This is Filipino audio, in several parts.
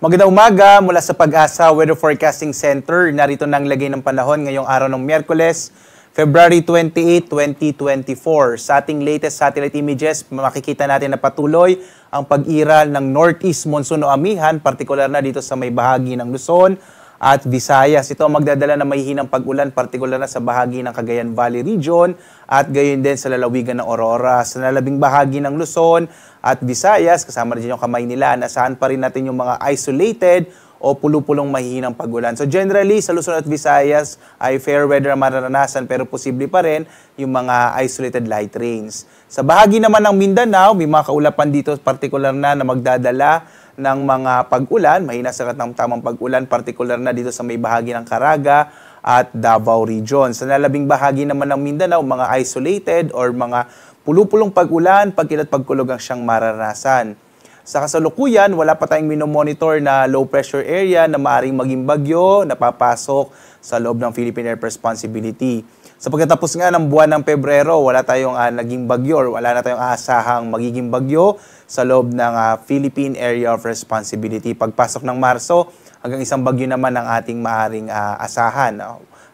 Magandang umaga mula sa Pag-asa Weather Forecasting Center. Narito na ang lagay ng panahon ngayong araw ng Miyerkules, February 28, 2024. Sa ating latest satellite images, makikita natin na patuloy ang pag-iral ng northeast monsoon o amihan, partikular na dito sa may bahagi ng Luzon at Visayas. Ito ang magdadala ng mahihinang pag-ulan, partikular na sa bahagi ng Cagayan Valley Region at gayon din sa lalawigan ng Aurora. Sa nalabing bahagi ng Luzon at Visayas, kasama rin yung kamay nila, nasaan pa rin natin yung mga isolated o pulupulong mahihinang pag-ulan. So generally, sa Luzon at Visayas ay fair weather ang mararanasan pero posible pa rin yung mga isolated light rains. Sa bahagi naman ng Mindanao, may mga kaulapan dito particular na magdadala ng mga pag-ulan, mahina sa tamang pag-ulan, particular na dito sa may bahagi ng Caraga at Davao Region. Sa nalabing bahagi naman ng Mindanao, mga isolated or mga pulupulong pag-ulan, pagkilat pagkulog ang siyang mararanasan. Sa kasalukuyan, wala pa tayong minomonitor na low pressure area na maaaring maging bagyo na papasok sa loob ng Philippine Air Responsibility. Sa pagkatapos nga ng buwan ng Pebrero, wala tayong naging bagyo or wala na tayong aasahang magiging bagyo sa loob ng Philippine Area of Responsibility. Pagpasok ng Marso, hanggang isang bagyo naman ang ating maaaring asahan.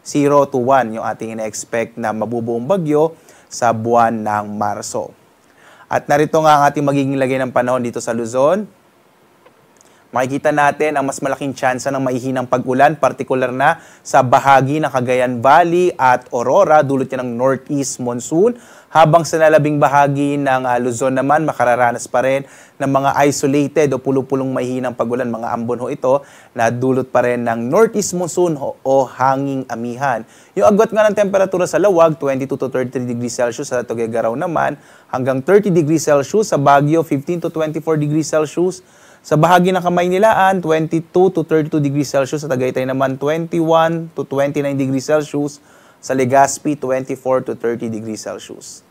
0 to 1 yung ating ina-expect na mabubuong bagyo sa buwan ng Marso. At narito nga ang ating magiging lagay ng panahon dito sa Luzon. Makikita natin ang mas malaking tsansa ng maihinang pag-ulan, partikular na sa bahagi ng Cagayan Valley at Aurora, dulot yan ng northeast monsoon. Habang sa nalabing bahagi ng Luzon naman, makararanas pa rin ng mga isolated o pulupulong mahihinang pag-ulan, mga ambon ho ito, na dulot pa rin ng northeast monsoon o hanging amihan. Yung agwat nga ng temperatura sa Lawag, 22 to 33 degrees Celsius, sa Tuguegarao naman, hanggang 30 degrees Celsius, sa Baguio, 15 to 24 degrees Celsius, sa bahagi ng Kamaynilaan, 22 to 32 degrees Celsius, sa Tagaytay naman, 21 to 29 degrees Celsius, sa Legazpi, 24 to 30 degrees Celsius.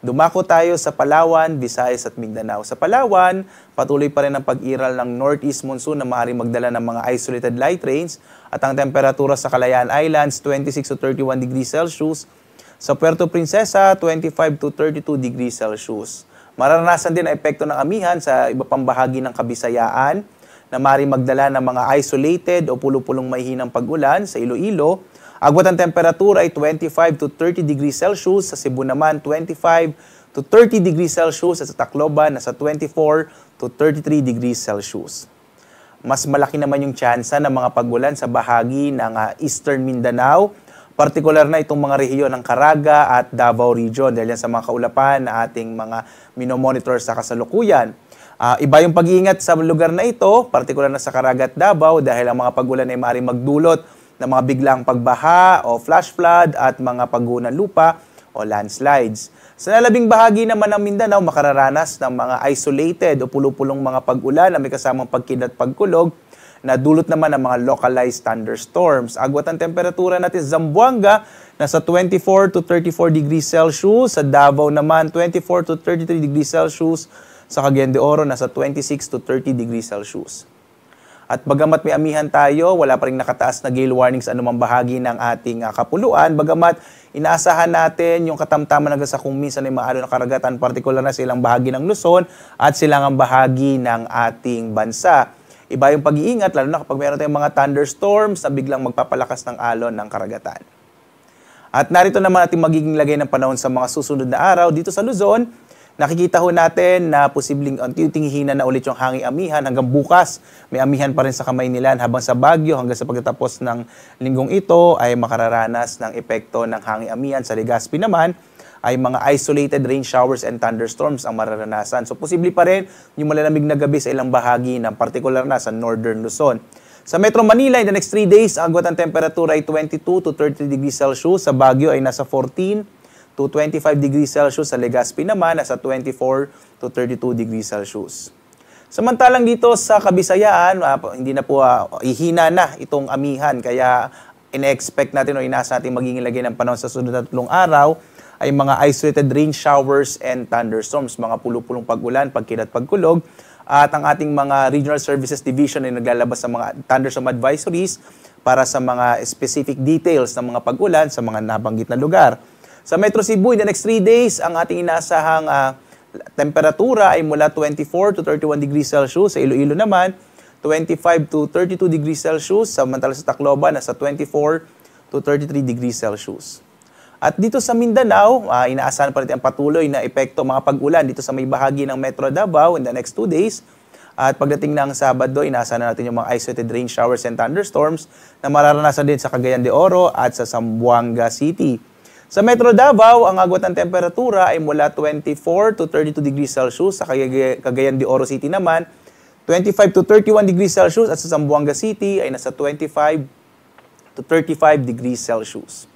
Dumako tayo sa Palawan, Visayas at Mindanao. Sa Palawan, patuloy pa rin ang pag-iral ng northeast monsoon na maaaring magdala ng mga isolated light rains at ang temperatura sa Kalayaan Islands, 26 to 31 degrees Celsius. Sa Puerto Princesa, 25 to 32 degrees Celsius. Mararanasan din ang epekto ng amihan sa iba pang bahagi ng Kabisayaan na maaaring magdala ng mga isolated o pulupulong mahihinang pag-ulan sa Iloilo. Agwat ang temperatura ay 25 to 30 degrees Celsius. Sa Cebu naman, 25 to 30 degrees Celsius. At sa Tacloban, nasa 24 to 33 degrees Celsius. Mas malaki naman yung tsansa ng mga pag-ulan sa bahagi ng Eastern Mindanao. Partikular na itong mga rehiyon ng Caraga at Davao Region. Dahil yan sa mga kaulapan na ating mga minomonitor sa kasalukuyan. Iba yung pag-iingat sa lugar na ito, partikular na sa Caraga at Davao, dahil ang mga pag-ulan ay maaaring magdulot ng mga biglang pagbaha o flash flood at mga pagguho ng lupa o landslides. Sa nalabing bahagi naman ng Mindanao, makararanas ng mga isolated o pulupulong mga pag-ulan na may kasamang pagkidlat pagkulog na dulot naman ng mga localized thunderstorms. Agwat ang temperatura natin sa Zamboanga, nasa 24 to 34 degrees Celsius. Sa Davao naman, 24 to 33 degrees Celsius. Sa Cagayan de Oro, nasa 26 to 30 degrees Celsius. At bagamat may amihan tayo, wala pa rin nakataas na gale warning sa anumang bahagi ng ating kapuluan. Bagamat inaasahan natin yung katamtaman hanggang sa kung minsan ay maalo na karagatan, partikular na silang bahagi ng Luzon at silangang bahagi ng ating bansa. Iba yung pag-iingat, lalo na kapag mayroon tayong mga thunderstorms na biglang magpapalakas ng alon ng karagatan. At narito naman ating magiging lagay ng panahon sa mga susunod na araw dito sa Luzon. Nakikita ho natin na posibleng unti-unting na ulit yung hanging amihan hanggang bukas. May amihan pa rin sa Kamaynilan habang sa Baguio hanggang sa pagtatapos ng linggong ito ay makararanas ng epekto ng hanging amihan. Sa Legazpi naman ay mga isolated rain showers and thunderstorms ang mararanasan. So posible pa rin yung malalamig na gabi sa ilang bahagi ng partikular na sa Northern Luzon. Sa Metro Manila, in the next 3 days, ang agwat ng temperatura ay 22 to 30 degrees Celsius. Sa Baguio ay nasa 14 to 25 degrees Celsius. Sa Legazpi naman, nasa 24 to 32 degrees Celsius. Samantalang dito sa Kabisayaan, hindi na po ihina na itong amihan. Kaya ina-expect natin o inaasa natin magiging lagay ng panahon sa sunod na 3 araw ay mga isolated rain showers and thunderstorms, mga pulupulong pag-ulan, pagkilat, pagkulog. At ang ating mga Regional Services Division ay naglalabas sa mga thunderstorm advisories para sa mga specific details ng mga pag-ulan sa mga nabanggit na lugar. Sa Metro Cebu, in the next 3 days, ang ating inaasahang temperatura ay mula 24 to 31 degrees Celsius. Sa Iloilo naman, 25 to 32 degrees Celsius. Samantala sa Tacloban, nasa 24 to 33 degrees Celsius. At dito sa Mindanao, inaasahan pa rin ang patuloy na epekto mga pag-ulan dito sa may bahagi ng Metro Davao in the next 2 days. At pagdating ng Sabado, inaasahan natin yung mga isolated rain showers and thunderstorms na mararanasan din sa Cagayan de Oro at sa Zamboanga City. Sa Metro Davao, ang agwat ng temperatura ay mula 24 to 32 degrees Celsius. Sa Cagayan de Oro City naman, 25 to 31 degrees Celsius at sa Zamboanga City ay nasa 25 to 35 degrees Celsius.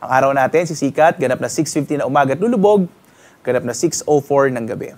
Ang araw natin, sisikat, ganap na 6:50 na umaga at lulubog, ganap na 6:04 ng gabi.